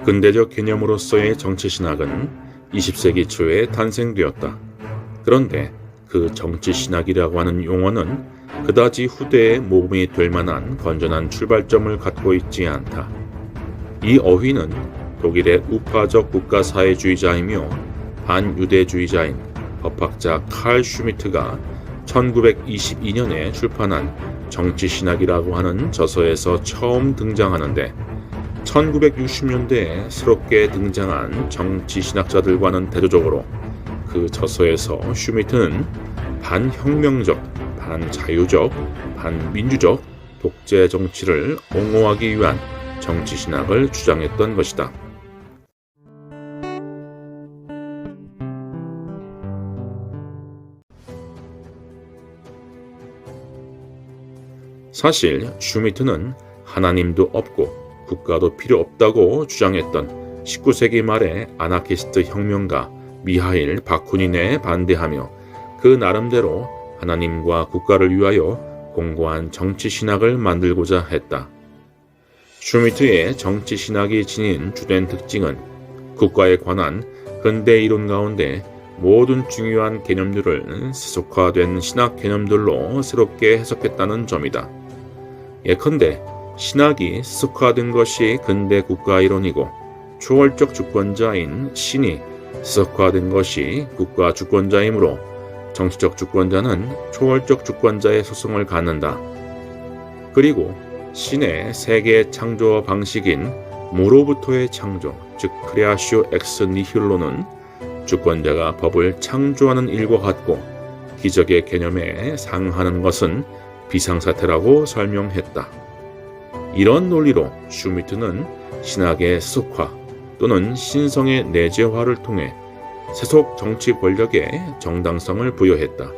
근대적 개념으로서의 정치신학은 20세기 초에 탄생되었다. 그런데 그 정치신학이라고 하는 용어는 그다지 후대에 모범이 될 만한 건전한 출발점을 갖고 있지 않다. 이 어휘는 독일의 우파적 국가사회주의자이며 반유대주의자인 법학자 칼 슈미트가 1922년에 출판한 정치신학이라고 하는 저서에서 처음 등장하는데 1960년대에 새롭게 등장한 정치신학자들과는 대조적으로 그 저서에서 슈미트는 반혁명적, 반자유적, 반민주적 독재 정치를 옹호하기 위한 정치신학을 주장했던 것이다. 사실 슈미트는 하나님도 없고 국가도 필요 없다고 주장했던 19세기 말의 아나키스트 혁명가 미하일 바쿠닌에 반대하며 그 나름대로 하나님과 국가를 위하여 공고한 정치신학을 만들고자 했다. 슈미트의 정치신학이 지닌 주된 특징은 국가에 관한 근대 이론 가운데 모든 중요한 개념들을 세속화된 신학 개념들로 새롭게 해석했다는 점이다. 예컨대 신학이 세속화된 것이 근대 국가 이론이고 초월적 주권자인 신이 세속화된 것이 국가 주권자이므로 정치적 주권자는 초월적 주권자의 소송을 갖는다. 그리고 신의 세계 창조 방식인 무로부터의 창조, 즉 크레아시오 엑스 니힐로는 주권자가 법을 창조하는 일과 같고 기적의 개념에 상하는 것은 비상사태라고 설명했다. 이런 논리로 슈미트는 신학의 세속화 또는 신성의 내재화를 통해 세속 정치 권력에 정당성을 부여했다.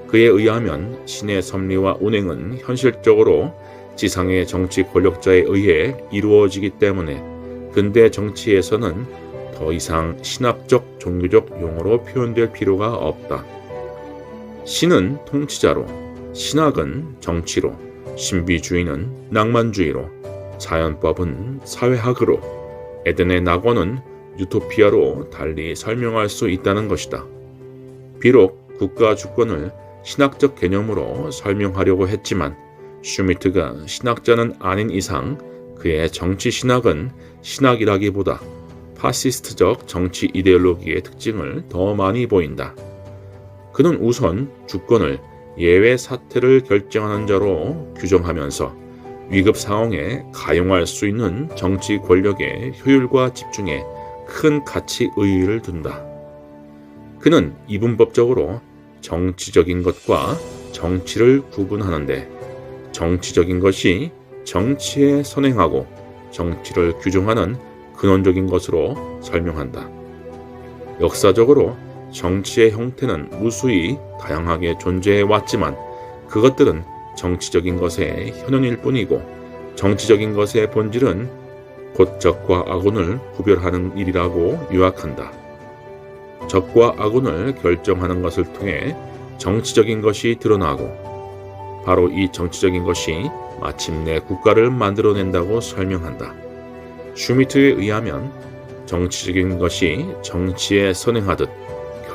그에 의하면 신의 섭리와 운행은 현실적으로 지상의 정치 권력자에 의해 이루어지기 때문에 근대 정치에서는 더 이상 신학적 종교적 용어로 표현될 필요가 없다. 신은 통치자로, 신학은 정치로, 신비주의는 낭만주의로, 자연법은 사회학으로, 에덴의 낙원은 유토피아로 달리 설명할 수 있다는 것이다. 비록 국가 주권을 신학적 개념으로 설명하려고 했지만 슈미트가 신학자는 아닌 이상 그의 정치 신학은 신학이라기보다 파시스트적 정치 이데올로기의 특징을 더 많이 보인다. 그는 우선 주권을 예외 사태를 결정하는 자로 규정하면서 위급 상황에 가용할 수 있는 정치 권력의 효율과 집중에 큰 가치 의의를 둔다. 그는 이분법적으로 정치적인 것과 정치를 구분하는데 정치적인 것이 정치에 선행하고 정치를 규정하는 근원적인 것으로 설명한다. 역사적으로 정치의 형태는 무수히 다양하게 존재해 왔지만 그것들은 정치적인 것의 현현일 뿐이고 정치적인 것의 본질은 곧 적과 악운을 구별하는 일이라고 요약한다. 적과 악운을 결정하는 것을 통해 정치적인 것이 드러나고 바로 이 정치적인 것이 마침내 국가를 만들어낸다고 설명한다. 슈미트에 의하면 정치적인 것이 정치에 선행하듯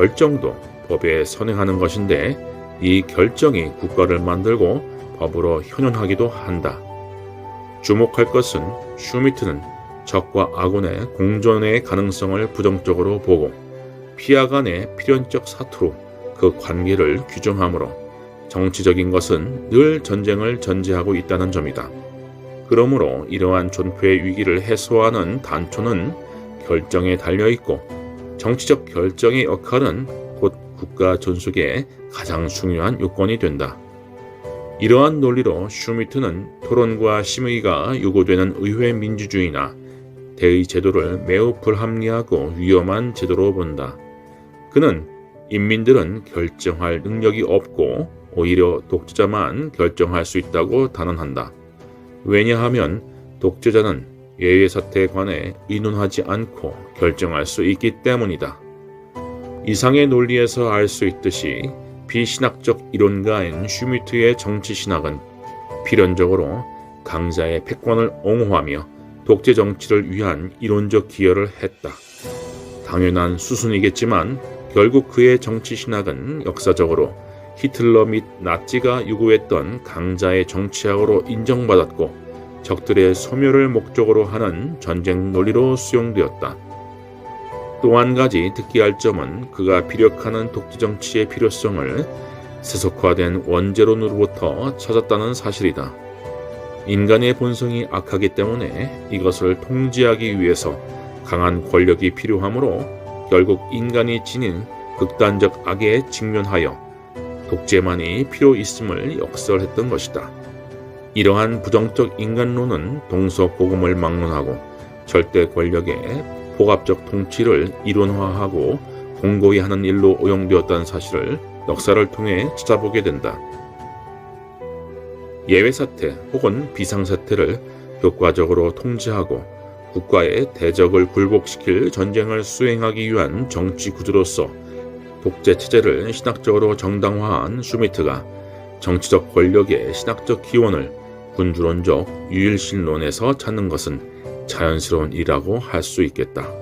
결정도 법에 선행하는 것인데 이 결정이 국가를 만들고 법으로 현현하기도 한다. 주목할 것은 슈미트는 적과 악운의 공존의 가능성을 부정적으로 보고 피하 간의 필연적 사투로 그 관계를 규정하므로 정치적인 것은 늘 전쟁을 전제하고 있다는 점이다. 그러므로 이러한 존폐의 위기를 해소하는 단초는 결정에 달려있고 정치적 결정의 역할은 곧 국가 존속의 가장 중요한 요건이 된다. 이러한 논리로 슈미트는 토론과 심의가 요구되는 의회 민주주의나 대의 제도를 매우 불합리하고 위험한 제도로 본다. 그는 인민들은 결정할 능력이 없고 오히려 독재자만 결정할 수 있다고 단언한다. 왜냐하면 독재자는 예외 사태에 관해 의논하지 않고 결정할 수 있기 때문이다. 이상의 논리에서 알 수 있듯이 비신학적 이론가인 슈미트의 정치신학은 필연적으로 강자의 패권을 옹호하며 독재 정치를 위한 이론적 기여를 했다. 당연한 수순이겠지만 결국 그의 정치 신학은 역사적으로 히틀러 및 나치가 요구했던 강자의 정치학으로 인정받았고 적들의 소멸을 목적으로 하는 전쟁 논리로 수용되었다. 또 한 가지 특기할 점은 그가 피력하는 독재 정치의 필요성을 세속화된 원죄론으로부터 찾았다는 사실이다. 인간의 본성이 악하기 때문에 이것을 통제하기 위해서 강한 권력이 필요하므로 결국 인간이 지닌 극단적 악에 직면하여 독재만이 필요 있음을 역설했던 것이다. 이러한 부정적 인간론은 동서고금을 막론하고 절대 권력의 포갑적 통치를 이론화하고 공고히 하는 일로 오용되었다는 사실을 역사를 통해 찾아보게 된다. 예외사태 혹은 비상사태를 효과적으로 통제하고 국가의 대적을 굴복시킬 전쟁을 수행하기 위한 정치 구조로서 독재 체제를 신학적으로 정당화한 슈미트가 정치적 권력의 신학적 기원을 군주론적 유일신론에서 찾는 것은 자연스러운 일이라고 할 수 있겠다.